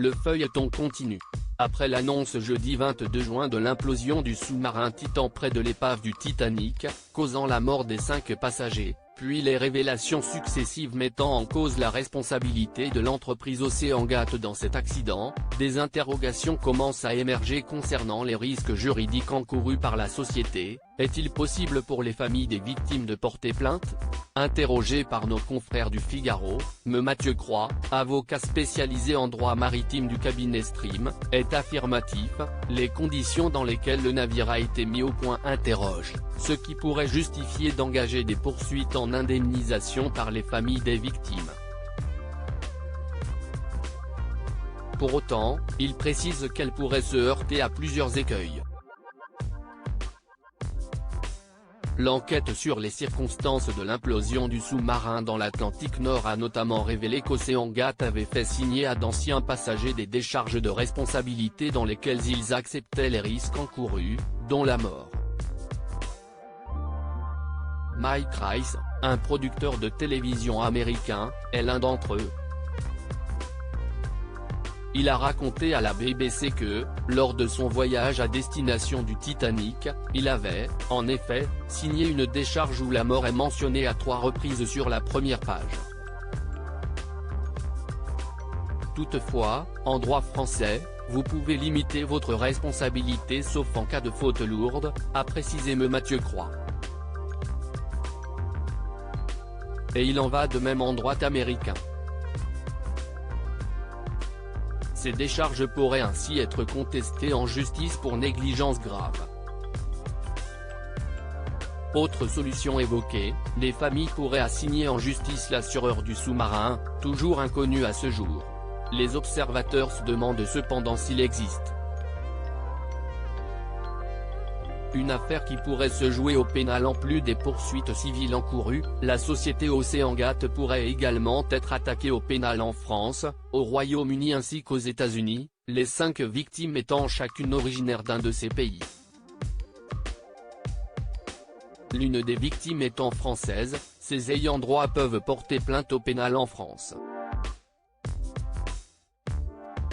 Le feuilleton continue. Après l'annonce jeudi 22 juin de l'implosion du sous-marin Titan près de l'épave du Titanic, causant la mort des 5 passagers, puis les révélations successives mettant en cause la responsabilité de l'entreprise OceanGate dans cet accident, des interrogations commencent à émerger concernant les risques juridiques encourus par la société. Est-il possible pour les familles des victimes de porter plainte? Interrogé par nos confrères du Figaro, Mathieu Croix, avocat spécialisé en droit maritime du cabinet Stream, est affirmatif. Les conditions dans lesquelles le navire a été mis au point interrogent, ce qui pourrait justifier d'engager des poursuites en indemnisation par les familles des victimes. Pour autant, il précise qu'elle pourrait se heurter à plusieurs écueils. L'enquête sur les circonstances de l'implosion du sous-marin dans l'Atlantique Nord a notamment révélé qu'OceanGate avait fait signer à d'anciens passagers des décharges de responsabilité dans lesquelles ils acceptaient les risques encourus, dont la mort. Mike Rice, un producteur de télévision américain, est l'un d'entre eux. Il a raconté à la BBC que, lors de son voyage à destination du Titanic, il avait, en effet, signé une décharge où la mort est mentionnée à 3 reprises sur la première page. Toutefois, en droit français, vous pouvez limiter votre responsabilité sauf en cas de faute lourde, a précisé Mathieu Croix. Et il en va de même en droit américain. Ces décharges pourraient ainsi être contestées en justice pour négligence grave. Autre solution évoquée, les familles pourraient assigner en justice l'assureur du sous-marin, toujours inconnu à ce jour. Les observateurs se demandent cependant s'il existe une affaire qui pourrait se jouer au pénal en plus des poursuites civiles encourues. La société OceanGate pourrait également être attaquée au pénal en France, au Royaume-Uni ainsi qu'aux États-Unis, les 5 victimes étant chacune originaires d'un de ces pays. L'une des victimes étant française, ses ayants droit peuvent porter plainte au pénal en France.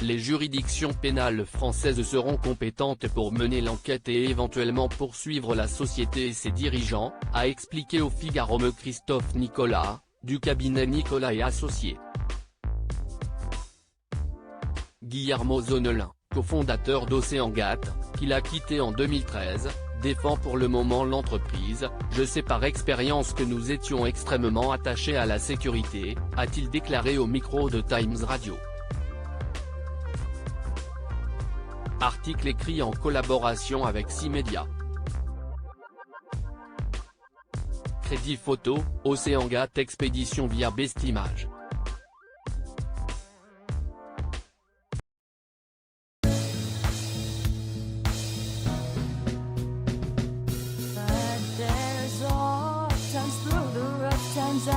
Les juridictions pénales françaises seront compétentes pour mener l'enquête et éventuellement poursuivre la société et ses dirigeants, a expliqué au Figaro Christophe Nicolas, du cabinet Nicolas et Associés. Guillermo Zonelin, cofondateur d'OceanGate, qu'il a quitté en 2013, défend pour le moment l'entreprise. Je sais par expérience que nous étions extrêmement attachés à la sécurité, a-t-il déclaré au micro de Times Radio. Article écrit en collaboration avec 6 médias. Crédit photo, OceanGate expédition via Bestimage. Times through the rough times